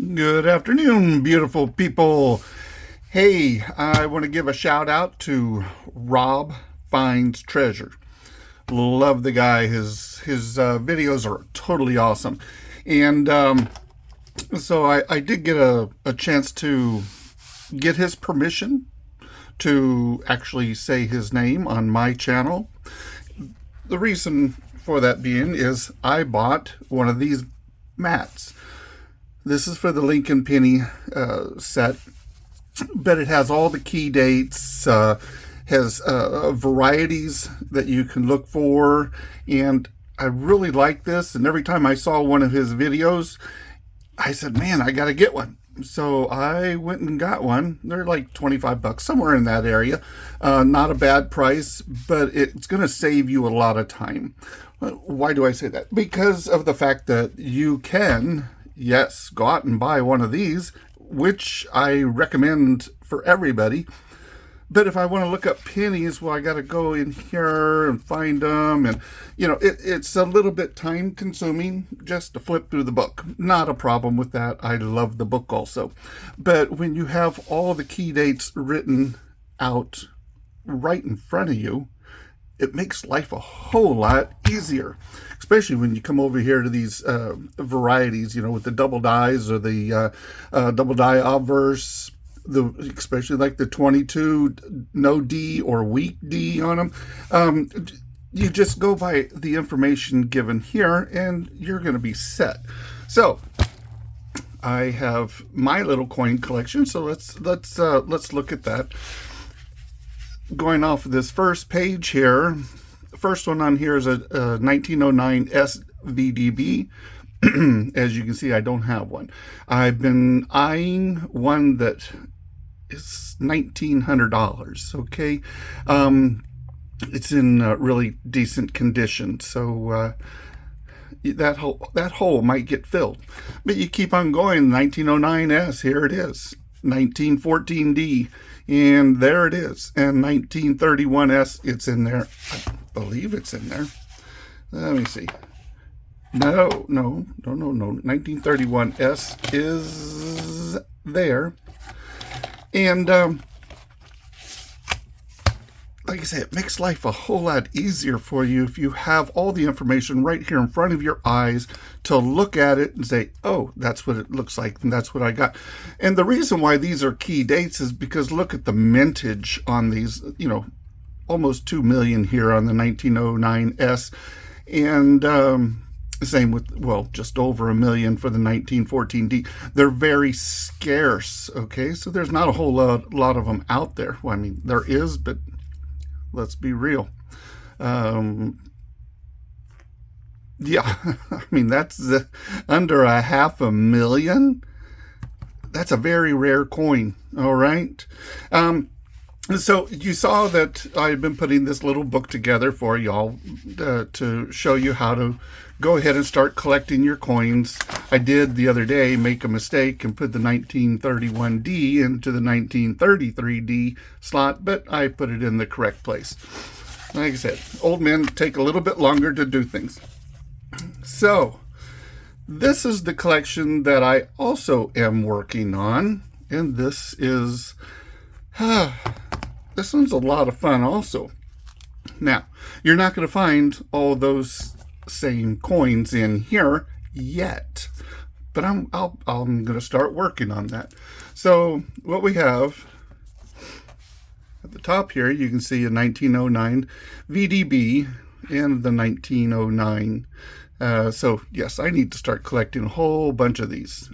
Good afternoon, beautiful people. Hey, I want to give a shout out to Rob Finds Treasure. Love the guy. His videos are totally awesome. And so I did get a chance to get his permission to actually say his name on my channel. The reason for that being is I bought one of these mats. This is for the Lincoln Penny set, but it has all the key dates, has varieties that you can look for, and I really like this. And every time I saw one of his videos, I said, man, I got to get one. So I went and got one. They're like 25 bucks, somewhere in that area. Not a bad price, but it's going to save you a lot of time. Why do I say that? Because of the fact that you can, yes, go out and buy one of these, which I recommend for everybody. But if I want to look up pennies, well, I got to go in here and find them. And, it's a little bit time consuming just to flip through the book. Not a problem with that. I love the book also. But when you have all the key dates written out right in front of you, it makes life a whole lot easier, especially when you come over here to these varieties, with the double dies or the double die obverse, especially like the 22 no D or weak D on them. You just go by the information given here and you're going to be set. So I have my little coin collection, so let's look at that. Going off of this first page here, the first one on here is a 1909 SVDB. As you can see, I don't have one. I've been eyeing one that is $1,900. Okay, it's in really decent condition, so that hole might get filled. But you keep on going. 1909S, here it is. 1914D. And there it is. And 1931S, it's in there. I believe it's in there. Let me see. No. 1931S is there. And like I say, it makes life a whole lot easier for you if you have all the information right here in front of your eyes to look at it and say, oh, that's what it looks like, and that's what I got. And the reason why these are key dates is because look at the mintage on these, almost 2 million here on the 1909S, and same with, well, just over 1 million for the 1914D. They're very scarce, okay? So there's not a whole lot of them out there. Well, I mean, there is, but let's be real. Yeah, I mean, that's under 500,000. That's a very rare coin, all right? So you saw that I've been putting this little book together for y'all to show you how to go ahead and start collecting your coins. I did the other day make a mistake and put the 1931D into the 1933D slot, but I put it in the correct place. Like I said, old men take a little bit longer to do things. So this is the collection that I also am working on, and this is this one's a lot of fun also. Now, you're not going to find all those same coins in here yet, but I'm going to start working on that. So what we have at the top here, you can see a 1909 VDB and the 1909. So yes, I need to start collecting a whole bunch of these.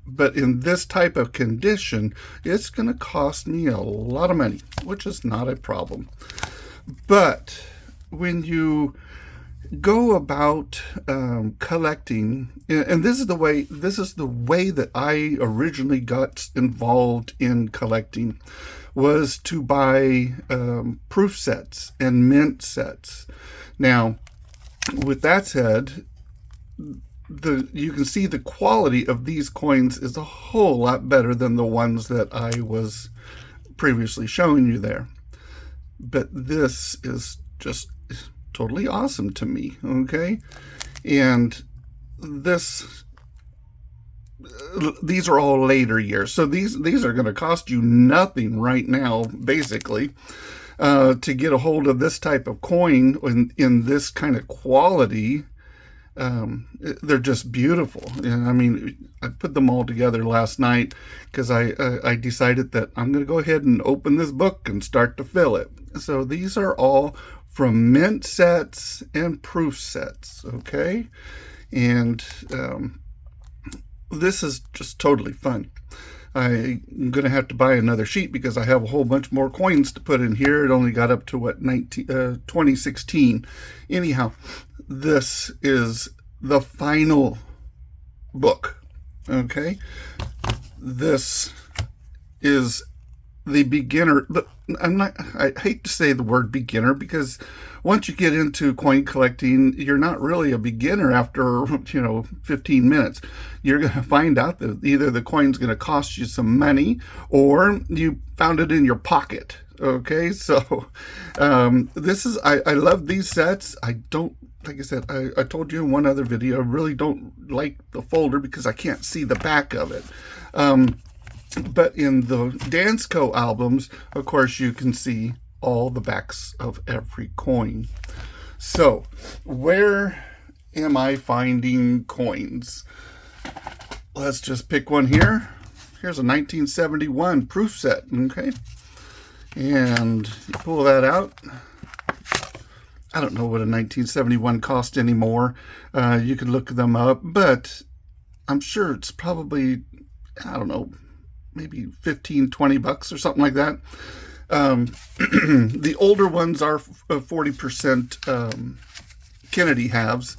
But in this type of condition, it's going to cost me a lot of money, which is not a problem. But when you go about collecting, and this is the way that I originally got involved in collecting, was to buy proof sets and mint sets. Now, with that said, you can see the quality of these coins is a whole lot better than the ones that I was previously showing you there. But this is just totally awesome to me, okay? And this these are all later years. So these are going to cost you nothing right now, basically, to get a hold of this type of coin in this kind of quality. They're just beautiful. And I mean, I put them all together last night because I decided that I'm going to go ahead and open this book and start to fill it. So these are all from mint sets and proof sets, okay? And this is just totally fun. I'm going to have to buy another sheet because I have a whole bunch more coins to put in here. It only got up to, what, 2016. Anyhow, this is the final book, okay? This is the beginner. I hate to say the word beginner because once you get into coin collecting, you're not really a beginner after 15 minutes. You're going to find out that either the coin's going to cost you some money or you found it in your pocket. Okay, so this is, I love these sets. I don't, like I said, I told you in one other video, I really don't like the folder because I can't see the back of it. But in the Dansko albums, of course, you can see all the backs of every coin. So, where am I finding coins? Let's just pick one here. Here's a 1971 proof set, okay? And you pull that out. I don't know what a 1971 cost anymore. You can look them up, but I'm sure it's probably, I don't know, maybe 15, 20 bucks or something like that. The older ones are 40% Kennedy halves.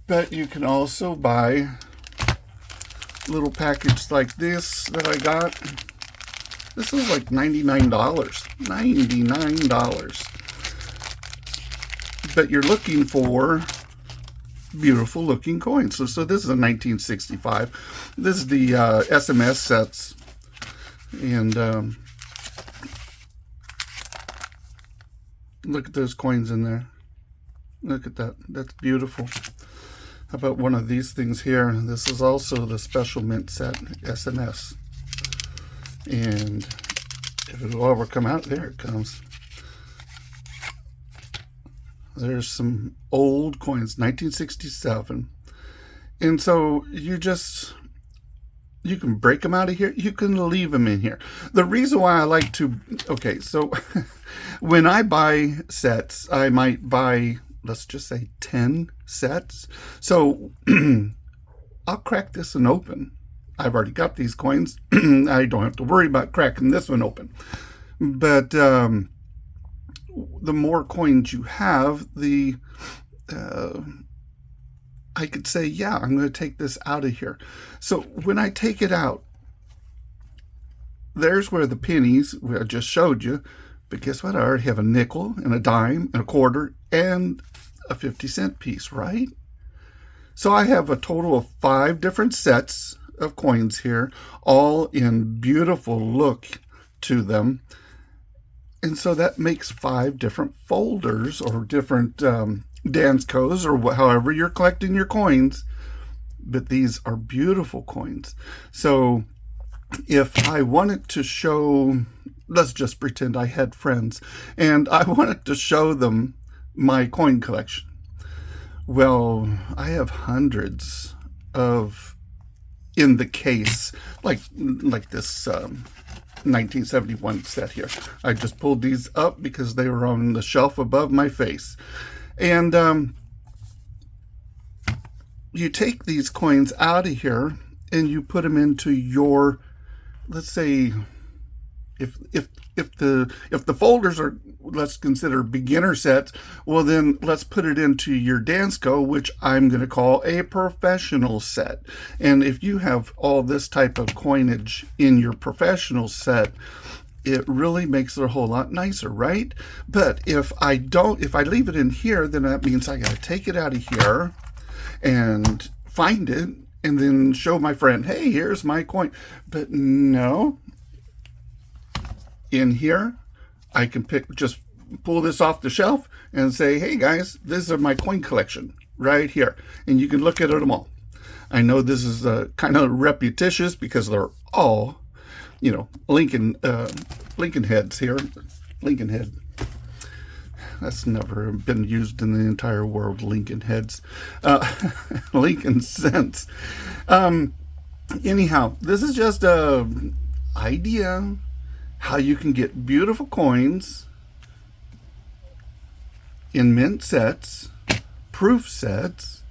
But you can also buy little package like this that I got. This is like $99. $99. But you're looking for beautiful looking coins. So this is a 1965. This is the SMS sets. And look at those coins in there. Look at that. That's beautiful. How about one of these things here? This is also the special mint set, SMS. And if it'll ever come out, there it comes. There's some old coins, 1967. And so you can break them out of here. You can leave them in here. The reason why I like to, okay, so when I buy sets, I might buy, let's just say 10 sets. So I'll crack this one open. I've already got these coins. I don't have to worry about cracking this one open. But the more coins you have, the I could say, yeah, I'm going to take this out of here. So when I take it out, there's where the pennies, I just showed you, but guess what? I already have a nickel and a dime and a quarter and a 50-cent piece, right? So I have a total of 5 different sets of coins here, all in beautiful look to them. And so that makes 5 different folders or different Danskos or however you're collecting your coins. But these are beautiful coins. So if I wanted to show, let's just pretend I had friends and I wanted to show them my coin collection. Well, I have hundreds of in the case, like this 1971 set here. I just pulled these up because they were on the shelf above my face. And you take these coins out of here and you put them into your, let's say, if the folders are, let's consider beginner sets, well then let's put it into your Dansko, which I'm going to call a professional set. And if you have all this type of coinage in your professional set, it really makes it a whole lot nicer, right? But if I leave it in here, then that means I got to take it out of here and find it and then show my friend, hey, here's my coin. But no, in here, I can just pull this off the shelf and say, hey guys, this is my coin collection right here. And you can look at them all. I know this is kind of repetitious because they're all, you know, Lincoln heads here. Lincoln head. That's never been used in the entire world, Lincoln heads. Lincoln cents. Anyhow, this is just a idea how you can get beautiful coins in mint sets, proof sets,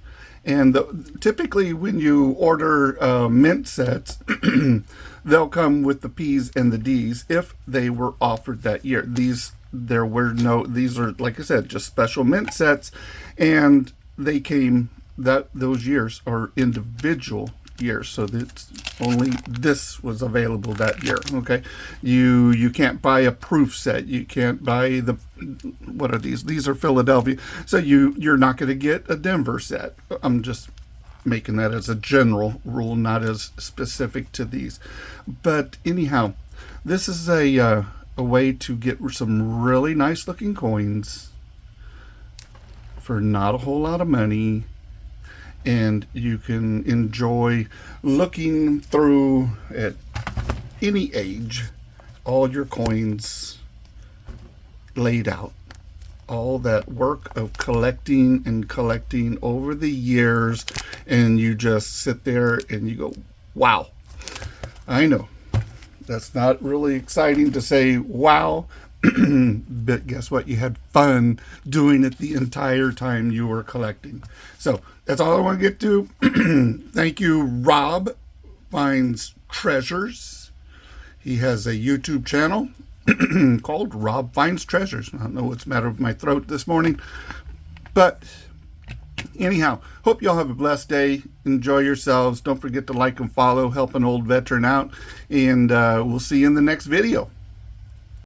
and typically when you order mint sets, they'll come with the P's and the D's if they were offered that year. These are, like I said, just special mint sets, and they came, those years are individual years, so that's only this was available that year. Okay, you can't buy a proof set, you can't buy the, what are these are Philadelphia, so you're not going to get a Denver set. I'm just making that as a general rule, not as specific to these. But anyhow, this is a way to get some really nice looking coins for not a whole lot of money, and you can enjoy looking through at any age all your coins laid out, all that work of collecting and collecting over the years, and you just sit there and you go, wow. I know that's not really exciting to say wow, but guess what? You had fun doing it the entire time you were collecting. So that's all I want to get to. Thank you, Rob Finds Treasures. He has a YouTube channel called Rob Finds Treasures. I don't know what's the matter with my throat this morning, but anyhow, hope y'all have a blessed day. Enjoy yourselves. Don't forget to like and follow, help an old veteran out, and we'll see you in the next video.